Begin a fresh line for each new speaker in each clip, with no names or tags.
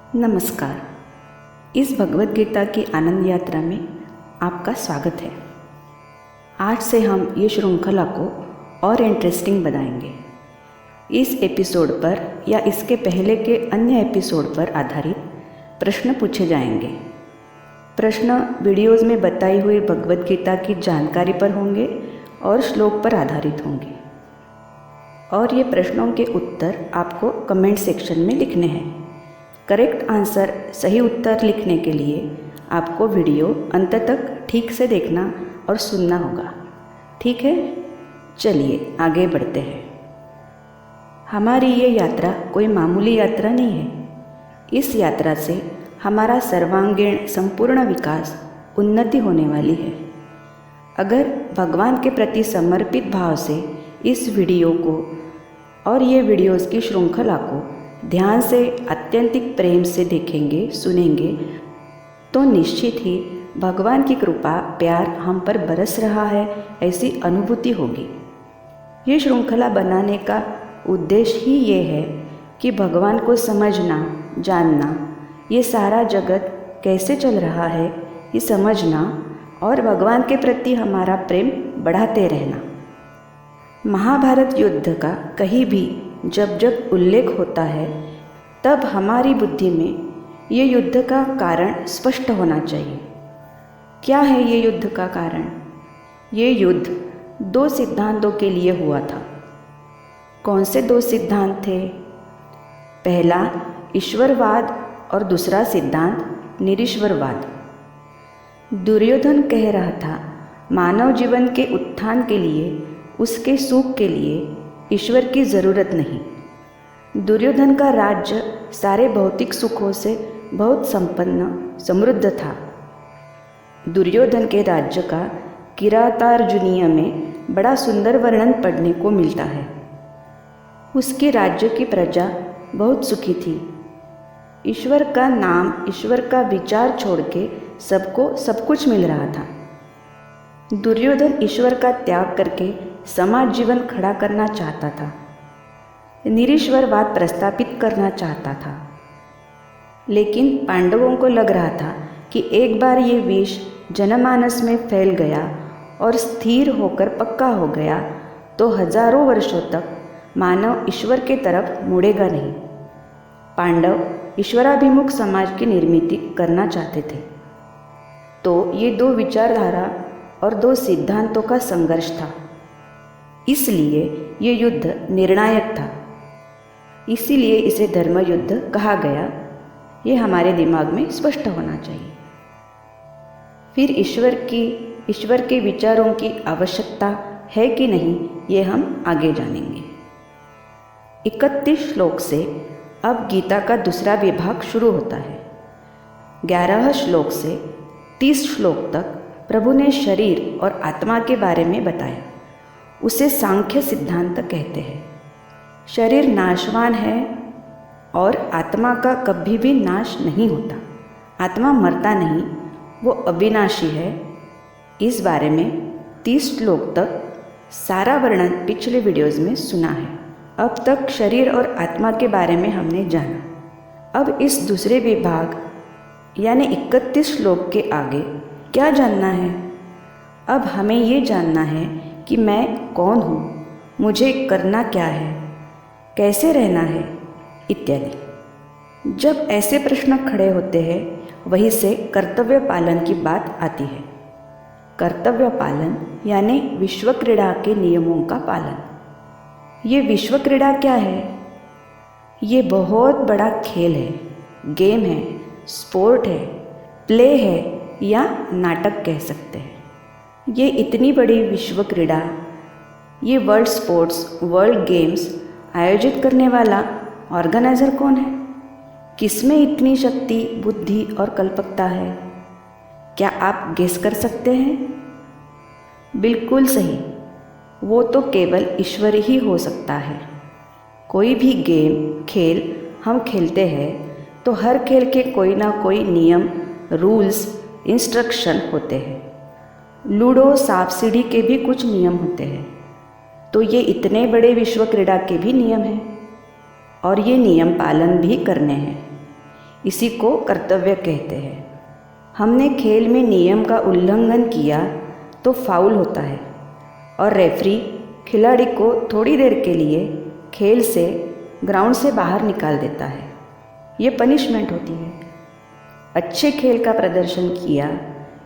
नमस्कार। इस भगवद गीता की आनंद यात्रा में आपका स्वागत है। आज से हम ये श्रृंखला को और इंटरेस्टिंग बनाएंगे। इस एपिसोड पर या इसके पहले के अन्य एपिसोड पर आधारित प्रश्न पूछे जाएंगे। प्रश्न वीडियोज़ में बताई हुई भगवद गीता की जानकारी पर होंगे और श्लोक पर आधारित होंगे, और ये प्रश्नों के उत्तर आपको कमेंट सेक्शन में लिखने हैं। करेक्ट आंसर, सही उत्तर लिखने के लिए आपको वीडियो अंत तक ठीक से देखना और सुनना होगा। ठीक है, चलिए आगे बढ़ते हैं। हमारी ये यात्रा कोई मामूली यात्रा नहीं है। इस यात्रा से हमारा सर्वांगीण संपूर्ण विकास, उन्नति होने वाली है। अगर भगवान के प्रति समर्पित भाव से इस वीडियो को और ये वीडियोज़ की श्रृंखला को ध्यान से, अत्यंतिक प्रेम से देखेंगे, सुनेंगे, तो निश्चित ही भगवान की कृपा, प्यार हम पर बरस रहा है ऐसी अनुभूति होगी। ये श्रृंखला बनाने का उद्देश्य ही ये है कि भगवान को समझना, जानना, ये सारा जगत कैसे चल रहा है ये समझना और भगवान के प्रति हमारा प्रेम बढ़ाते रहना। महाभारत युद्ध का कहीं भी जब जब उल्लेख होता है तब हमारी बुद्धि में ये युद्ध का कारण स्पष्ट होना चाहिए। क्या है ये युद्ध का कारण? ये युद्ध दो सिद्धांतों के लिए हुआ था। कौन से दो सिद्धांत थे? पहला ईश्वरवाद और दूसरा सिद्धांत निरीश्वरवाद। दुर्योधन कह रहा था मानव जीवन के उत्थान के लिए, उसके सुख के लिए ईश्वर की ज़रूरत नहीं। दुर्योधन का राज्य सारे भौतिक सुखों से बहुत संपन्न, समृद्ध था। दुर्योधन के राज्य का किरातार्जुनीय में बड़ा सुंदर वर्णन पढ़ने को मिलता है। उसके राज्य की प्रजा बहुत सुखी थी। ईश्वर का नाम, ईश्वर का विचार छोड़ के सबको सब कुछ मिल रहा था। दुर्योधन ईश्वर का त्याग करके समाज जीवन खड़ा करना चाहता था, निरीश्वरवाद प्रस्थापित करना चाहता था। लेकिन पांडवों को लग रहा था कि एक बार ये विष जनमानस में फैल गया और स्थिर होकर पक्का हो गया तो हजारों वर्षों तक मानव ईश्वर के तरफ मुड़ेगा नहीं। पांडव ईश्वराभिमुख समाज की निर्मित करना चाहते थे। तो ये दो विचारधारा और दो सिद्धांतों का संघर्ष था। इसलिए ये युद्ध निर्णायक था। इसीलिए इसे धर्म युद्ध कहा गया। ये हमारे दिमाग में स्पष्ट होना चाहिए। फिर ईश्वर के विचारों की आवश्यकता है कि नहीं, ये हम आगे जानेंगे। 31 श्लोक से अब गीता का दूसरा विभाग शुरू होता है। 11 श्लोक से 30 श्लोक तक प्रभु ने शरीर और आत्मा के बारे में बताया। उसे सांख्य सिद्धांत कहते हैं। शरीर नाशवान है और आत्मा का कभी भी नाश नहीं होता। आत्मा मरता नहीं, वो अविनाशी है। इस बारे में 30 श्लोक तक सारा वर्णन पिछले वीडियोज़ में सुना है। अब तक शरीर और आत्मा के बारे में हमने जाना। अब इस दूसरे विभाग यानी 31 श्लोक के आगे क्या जानना है? अब हमें ये जानना है कि मैं कौन हूँ, मुझे करना क्या है, कैसे रहना है, इत्यादि। जब ऐसे प्रश्न खड़े होते हैं वहीं से कर्तव्य पालन की बात आती है। कर्तव्य पालन यानी विश्व क्रीड़ा के नियमों का पालन। ये विश्व क्रीड़ा क्या है? ये बहुत बड़ा खेल है, गेम है, स्पोर्ट है, प्ले है या नाटक कह सकते हैं। ये इतनी बड़ी विश्व क्रीड़ा, ये वर्ल्ड स्पोर्ट्स, वर्ल्ड गेम्स आयोजित करने वाला ऑर्गेनाइज़र कौन है? किसमें इतनी शक्ति, बुद्धि और कल्पकता है? क्या आप गेस कर सकते हैं? बिल्कुल सही, वो तो केवल ईश्वर ही हो सकता है। कोई भी गेम, खेल हम खेलते हैं तो हर खेल के कोई ना कोई नियम, रूल्स, इंस्ट्रक्शन होते हैं। लूडो, सांप सीढ़ी के भी कुछ नियम होते हैं। तो ये इतने बड़े विश्व क्रीड़ा के भी नियम हैं और ये नियम पालन भी करने हैं। इसी को कर्तव्य कहते हैं। हमने खेल में नियम का उल्लंघन किया तो फाउल होता है और रेफरी खिलाड़ी को थोड़ी देर के लिए खेल से ग्राउंड से बाहर निकाल देता है। ये पनिशमेंट होती है। अच्छे खेल का प्रदर्शन किया,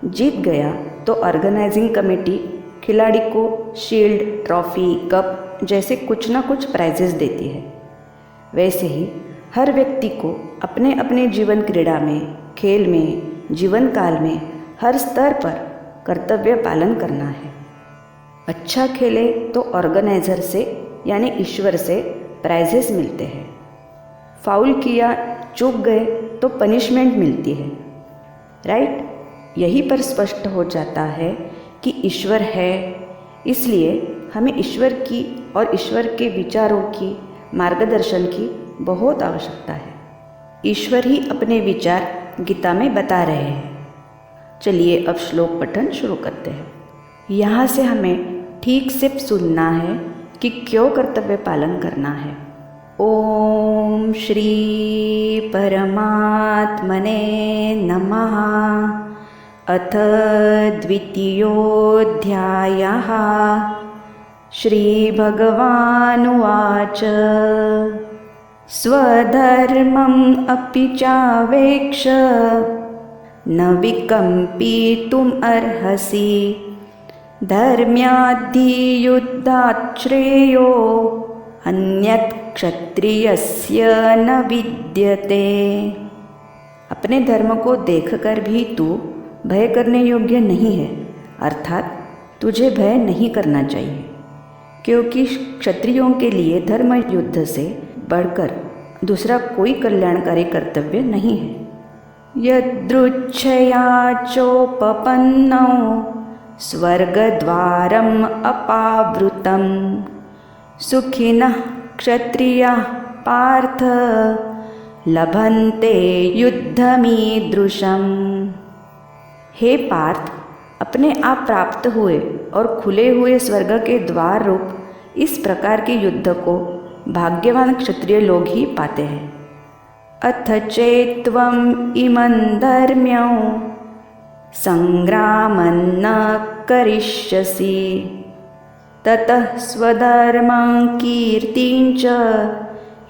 जीत गया तो ऑर्गेनाइजिंग कमेटी खिलाड़ी को शील्ड, ट्रॉफी, कप जैसे कुछ ना कुछ प्राइजेस देती है। वैसे ही हर व्यक्ति को अपने अपने जीवन क्रीड़ा में, खेल में, जीवन काल में हर स्तर पर कर्तव्य पालन करना है। अच्छा खेले तो ऑर्गेनाइजर से यानी ईश्वर से प्राइजेस मिलते हैं। फाउल किया, चूक गए तो पनिशमेंट मिलती है। राइट? यही पर स्पष्ट हो जाता है कि ईश्वर है, इसलिए हमें ईश्वर की और ईश्वर के विचारों की, मार्गदर्शन की बहुत आवश्यकता है। ईश्वर ही अपने विचार गीता में बता रहे हैं। चलिए अब श्लोक पठन शुरू करते हैं। यहाँ से हमें ठीक से सुनना है कि क्यों कर्तव्य पालन करना है। ओम श्री परमात्मने नमः। अथ द्वितीयोऽध्यायः। श्रीभगवानुवाच स्वधर्मम् अपि चावेक्ष न विकम्पितुम् अर्हसि धर्म्याद्धियुद्धात् श्रेयो अन्यत् क्षत्रियस्य न विद्यते। अपने धर्म को देखकर भी तू भय करने योग्य नहीं है, अर्थात तुझे भय नहीं करना चाहिए, क्योंकि क्षत्रियों के लिए धर्म युद्ध से बढ़कर दूसरा कोई कल्याणकारी कर्तव्य नहीं है। यदृच्छया चोपपन्नौ स्वर्गद्वारम् अपावृतं सुखिनः क्षत्रियाः पार्थ लभन्ते युद्धमीदृशम्। हे पार्थ, अपने आप प्राप्त हुए और खुले हुए स्वर्ग के द्वार रूप इस प्रकार के युद्ध को भाग्यवान क्षत्रिय लोग ही पाते हैं। अथ चेत्त्वम् इमं धर्म्यौ संग्रामन्न करिष्यसि ततः स्वधर्मं कीर्तिं च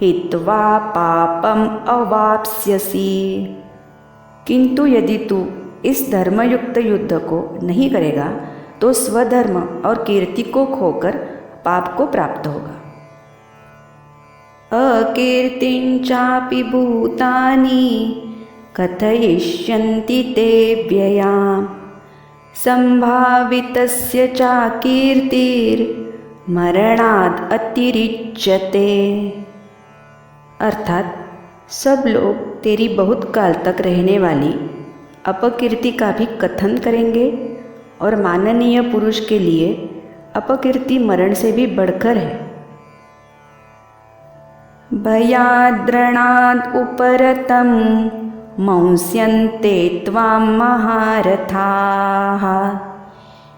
हित्वा पापम् अवाप्स्यसि। किंतु यदि तू इस धर्मयुक्त युद्ध को नहीं करेगा तो स्वधर्म और कीर्ति को खोकर पाप को प्राप्त होगा। अकीर्तिं चापि भूतानि कथयिष्यन्ति ते व्ययाम् संभावितस्य चाकीर्तिर्मरणाद् अतिरिच्यते। अर्थात सब लोग तेरी बहुत काल तक रहने वाली अपकीर्ति का भी कथन करेंगे और माननीय पुरुष के लिए अपकीर्ति मरण से भी बढ़कर है। भयाद्रणाद् उपरतं मंस्यन्ते त्वां महारथाः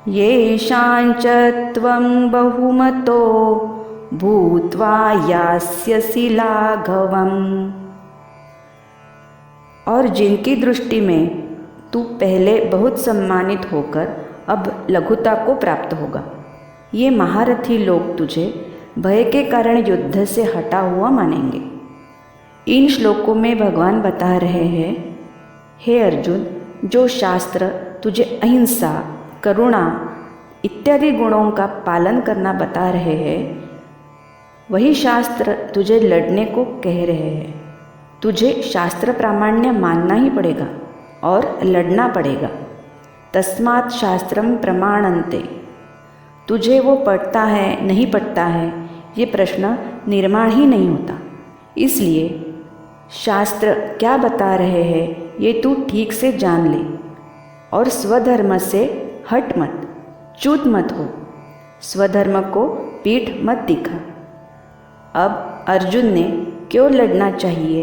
येषां च त्वं बहुमतो भूत्वा यास्यसि लाघवम्। और जिनकी दृष्टि में तू पहले बहुत सम्मानित होकर अब लघुता को प्राप्त होगा, ये महारथी लोग तुझे भय के कारण युद्ध से हटा हुआ मानेंगे। इन श्लोकों में भगवान बता रहे हैं, हे अर्जुन, जो शास्त्र तुझे अहिंसा, करुणा इत्यादि गुणों का पालन करना बता रहे हैं, वही शास्त्र तुझे लड़ने को कह रहे हैं। तुझे शास्त्र प्रामाण्य मानना ही पड़ेगा और लड़ना पड़ेगा। तस्मात् शास्त्रम प्रमाणन्ते। तुझे वो पढ़ता है नहीं पढ़ता है ये प्रश्न निर्माण ही नहीं होता। इसलिए शास्त्र क्या बता रहे हैं ये तू ठीक से जान ले और स्वधर्म से हट मत, च्युत मत हो। स्वधर्म को पीठ मत दिखा। अब अर्जुन ने क्यों लड़ना चाहिए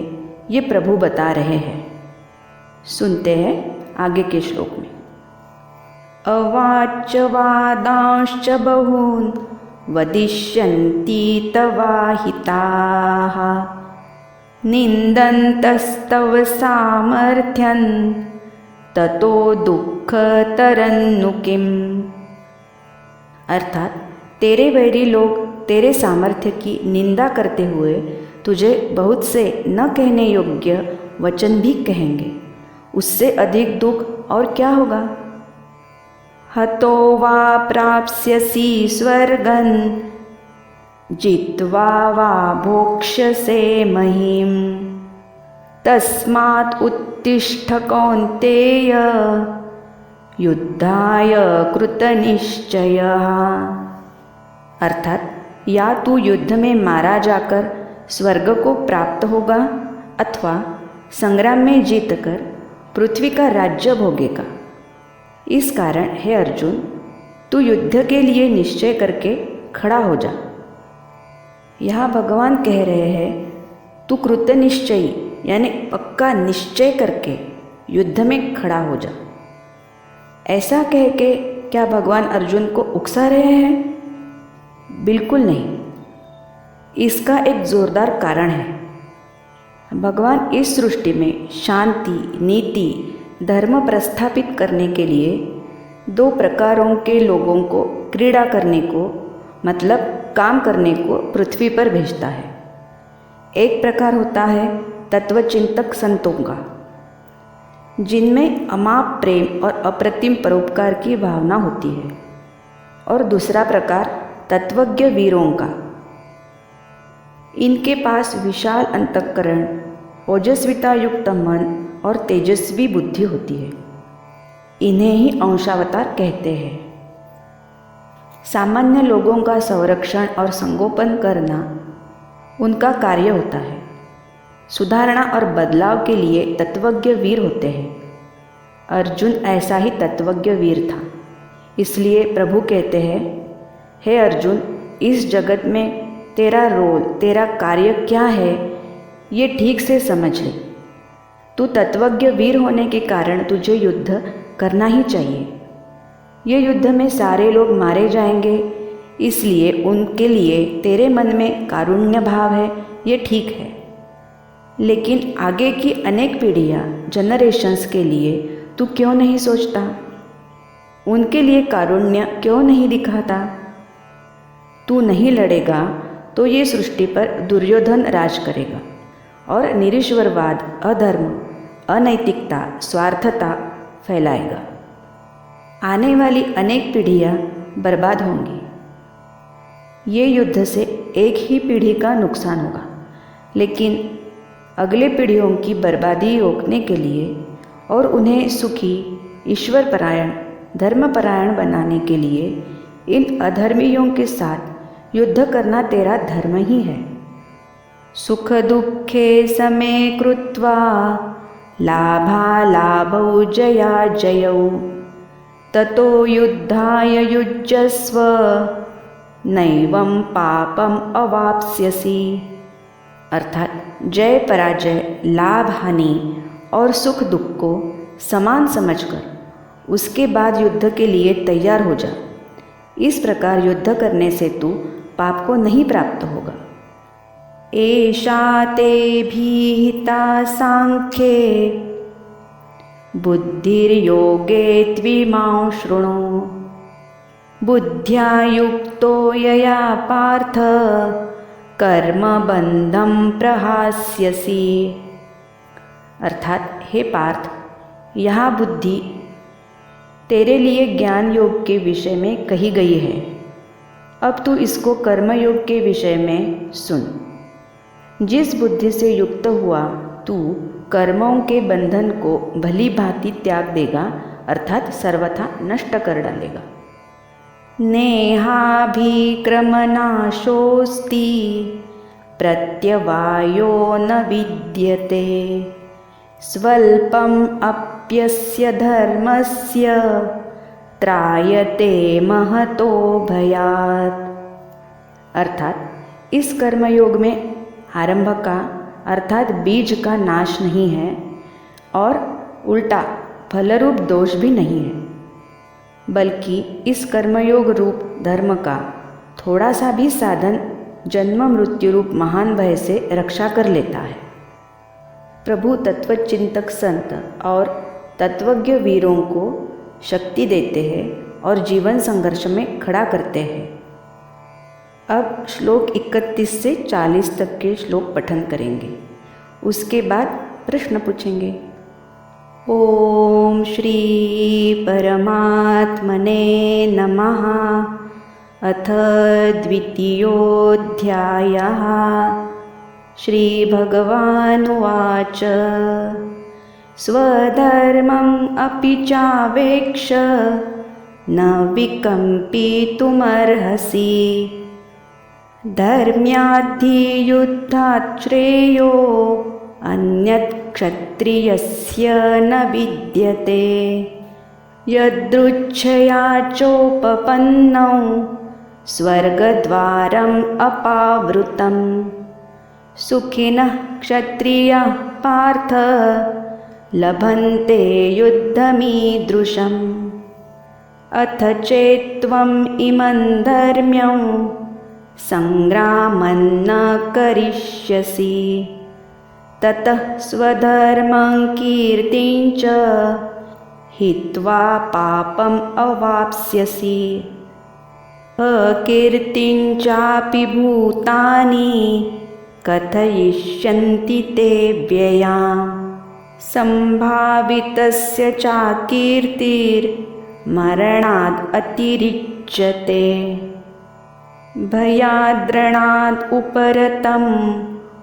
ये प्रभु बता रहे हैं। सुनते हैं आगे के श्लोक में। अवाच वादांश्च बहून् वदिष्यन्ति तवाहिताः निंदन्तस्तव सामर्थ्यं ततो दुःखतरन्नु किम। अर्थात तेरे वैरी लोग तेरे सामर्थ्य की निंदा करते हुए तुझे बहुत से न कहने योग्य वचन भी कहेंगे, उससे अधिक दुख और क्या होगा। हतो वा प्राप्स्यसि स्वर्गं जित्वा वा भोक्ष्यसे महीम् तस्मात् उत्तिष्ठ कौन्तेय युद्धाय कृतनिश्चयः। अर्थात या तू युद्ध में मारा जाकर स्वर्ग को प्राप्त होगा अथवा संग्राम में जीतकर पृथ्वी का राज्य भोगेगा। इस कारण हे अर्जुन, तू युद्ध के लिए निश्चय करके खड़ा हो जा। यहाँ भगवान कह रहे हैं तू कृतनिश्चयी यानी पक्का निश्चय करके युद्ध में खड़ा हो जा। ऐसा कह के क्या भगवान अर्जुन को उकसा रहे हैं? बिल्कुल नहीं। इसका एक जोरदार कारण है। भगवान इस सृष्टि में शांति, नीति, धर्म प्रस्थापित करने के लिए दो प्रकारों के लोगों को क्रीड़ा करने को मतलब काम करने को पृथ्वी पर भेजता है। एक प्रकार होता है तत्वचिंतक संतों का, जिनमें अमाप प्रेम और अप्रतिम परोपकार की भावना होती है, और दूसरा प्रकार तत्वज्ञ वीरों का। इनके पास विशाल अंतःकरण, ओजस्विता युक्त मन और तेजस्वी बुद्धि होती है। इन्हें ही अंशावतार कहते हैं। सामान्य लोगों का संरक्षण और संगोपन करना उनका कार्य होता है। सुधारणा और बदलाव के लिए तत्वज्ञ वीर होते हैं। अर्जुन ऐसा ही तत्वज्ञ वीर था। इसलिए प्रभु कहते हैं, हे अर्जुन, इस जगत में तेरा रोल, तेरा कार्य क्या है, ये ठीक से समझ ले। तू तत्वज्ञ वीर होने के कारण तुझे युद्ध करना ही चाहिए। ये युद्ध में सारे लोग मारे जाएंगे, इसलिए उनके लिए तेरे मन में कारुण्य भाव है, ये ठीक है। लेकिन आगे की अनेक पीढ़ियाँ, जनरेशंस के लिए तू क्यों नहीं सोचता? उनके लिए कारुण्य क्यों नहीं दिखाता? तू नहीं लड़ेगा तो ये सृष्टि पर दुर्योधन राज करेगा और निरीश्वरवाद, अधर्म, अनैतिकता, स्वार्थता फैलाएगा। आने वाली अनेक पीढ़ियाँ बर्बाद होंगी। ये युद्ध से एक ही पीढ़ी का नुकसान होगा, लेकिन अगले पीढ़ियों की बर्बादी रोकने के लिए और उन्हें सुखी, ईश्वरपरायण, धर्मपरायण बनाने के लिए इन अधर्मियों के साथ युद्ध करना तेरा धर्म ही है। सुख दुखे समे कृत्वा लाभालाभौ जया जयौ ततो युद्धाय युज्यस्व नैवं पापम अवाप्स्यसि। अर्थात जय पराजय, लाभ हानि और सुख दुख को समान समझकर उसके बाद युद्ध के लिए तैयार हो जा। इस प्रकार युद्ध करने से तू पाप को नहीं प्राप्त होगा। एषा ते भीहिता सांख्ये बुद्धिर्योगे त्विमां शृणु बुद्ध्या युक्तो यया पार्थ कर्मबंधं प्रहास्यसि। अर्थात हे पार्थ, यहाँ बुद्धि तेरे लिए ज्ञान योग के विषय में कही गई है। अब तू इसको कर्मयोग के विषय में सुन। जिस बुद्धि से युक्त हुआ तू कर्मों के बंधन को भली भांति त्याग देगा, अर्थात सर्वथा नष्ट कर डालेगा। नेहाभिक्रमनाशोस्ति प्रत्यवायो न विद्यते स्वल्पम अप्यस्य धर्मस्य त्रायते महतो भयात्। अर्थात इस कर्मयोग में आरंभ का अर्थात बीज का नाश नहीं है और उल्टा फलरूप दोष भी नहीं है, बल्कि इस कर्मयोग रूप धर्म का थोड़ा सा भी साधन जन्म मृत्यु रूप महान भय से रक्षा कर लेता है। प्रभु तत्वचिंतक संत और तत्वज्ञ वीरों को शक्ति देते हैं और जीवन संघर्ष में खड़ा करते हैं। अब श्लोक 31 से 40 तक के श्लोक पठन करेंगे। उसके बाद प्रश्न पूछेंगे। ओम श्री परमात्मने नमः। अथ द्वितीयोऽध्यायः। श्रीभगवानुवाच स्वधर्मम् अपि चावेक्ष न विकम्पितुमर्हसि। धर्म्याद्धियुद्धात् श्रेयो अन्यत् क्षत्रियस्य न विद्यते। यदृच्छया चोपपन्नौ स्वर्गद्वारम् अपावृतम्। सुखिनः क्षत्रियाः पार्थ लभन्ते युद्धमीदृशम्। अथ चेत्त्वम् इमं धर्म्यं संग्रामं न करिष्यसि। ततः स्वधर्मं कीर्तिं च हित्वा पापम् अवाप्स्यसि। अकीर्तिं चापि भूतानि कथयिष्यन्ति ते व्ययाम्। सम्भावितस्य चाकीर्तिर्मरणाद् अतिरिच्यते। भयाद्रणाद् उपरतं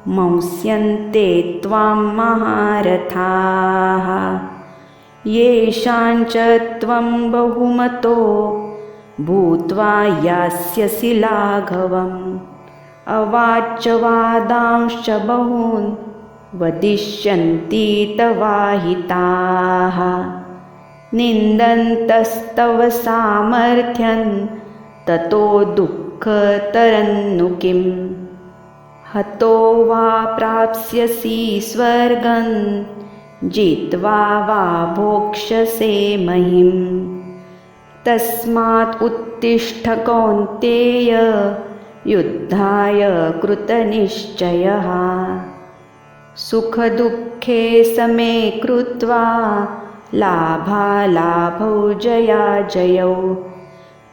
मंस्यन्ते त्वां महारथाः। येषां च त्वं बहुमतो भूत्वा यास्यसि लाघवम्। अवाच्यवादांश्च बहून् वदिष्यन्ति तवाहिताः। निन्दन्तस्तव सामर्थ्यं ततो दुःखतरन्नु किम्। हतो वा प्राप्स्यसि स्वर्गं जित्वा वा भोक्ष्यसे महीम्। तस्मात् उत्तिष्ठ कौन्तेय युद्धाय कृतनिश्चयः। सुखदुःखे समे कृत्वा लाभालाभौ जयाजयौ।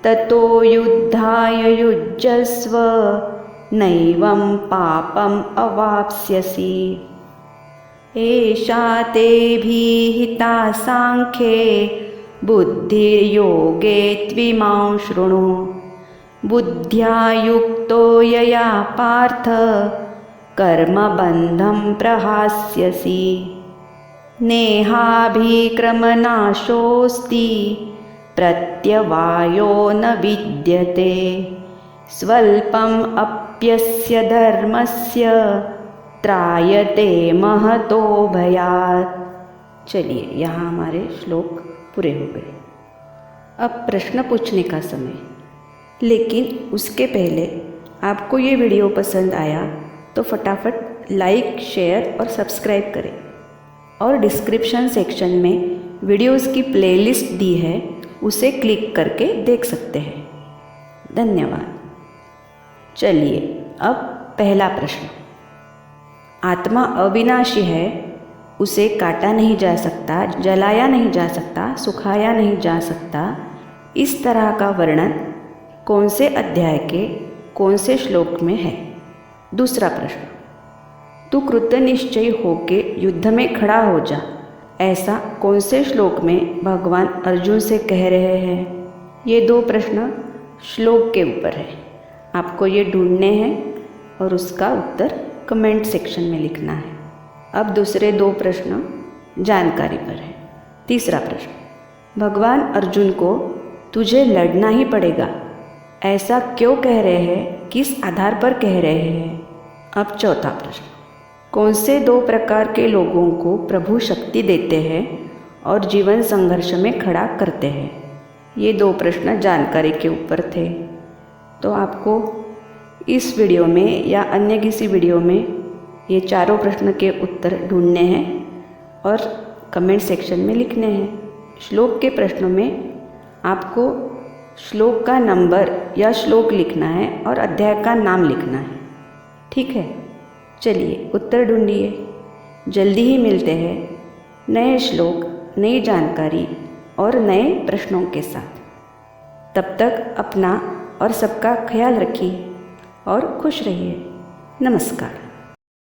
ततो युद्धाय युज्यस्व नैवं पापम् अवाप्स्यसि। एषा ते भीहिता सांख्ये बुद्धिर्योगे त्विमां शृणु। बुद्ध्या युक्तो यया पार्थ कर्मबन्धं प्रहास्यसि। नेहाभिक्रमनाशोऽस्ति प्रत्यवायो न विद्यते। स्वल्पम् अप्यस्य धर्मस्य त्रायते महतो भयात्। चलिए, यहाँ हमारे श्लोक पूरे हो गए। अब प्रश्न पूछने का समय। लेकिन उसके पहले आपको ये वीडियो पसंद आया तो फटाफट लाइक, शेयर और सब्सक्राइब करें। और डिस्क्रिप्शन सेक्शन में वीडियोस की प्लेलिस्ट दी है, उसे क्लिक करके देख सकते हैं। धन्यवाद। चलिए, अब पहला प्रश्न। आत्मा अविनाशी है, उसे काटा नहीं जा सकता, जलाया नहीं जा सकता, सुखाया नहीं जा सकता। इस तरह का वर्णन कौन से अध्याय के कौन से श्लोक में है? दूसरा प्रश्न। तू कृतनिश्चयी होके युद्ध में खड़ा हो जा, ऐसा कौन से श्लोक में भगवान अर्जुन से कह रहे हैं? ये दो प्रश्न श्लोक के ऊपर है, आपको ये ढूंढने हैं और उसका उत्तर कमेंट सेक्शन में लिखना है। अब दूसरे दो प्रश्न जानकारी पर है। तीसरा प्रश्न। भगवान अर्जुन को तुझे लड़ना ही पड़ेगा, ऐसा क्यों कह रहे हैं, किस आधार पर कह रहे हैं? अब चौथा प्रश्न। कौन से दो प्रकार के लोगों को प्रभु शक्ति देते हैं और जीवन संघर्ष में खड़ा करते हैं? ये दो प्रश्न जानकारी के ऊपर थे। तो आपको इस वीडियो में या अन्य किसी वीडियो में ये चारों प्रश्न के उत्तर ढूंढने हैं और कमेंट सेक्शन में लिखने हैं। श्लोक के प्रश्नों में आपको श्लोक का नंबर या श्लोक लिखना है और अध्याय का नाम लिखना है। ठीक है, चलिए उत्तर ढूंढिए। जल्दी ही मिलते हैं नए श्लोक, नई जानकारी और नए प्रश्नों के साथ। तब तक अपना और सबका ख्याल रखिए और खुश रहिए। नमस्कार।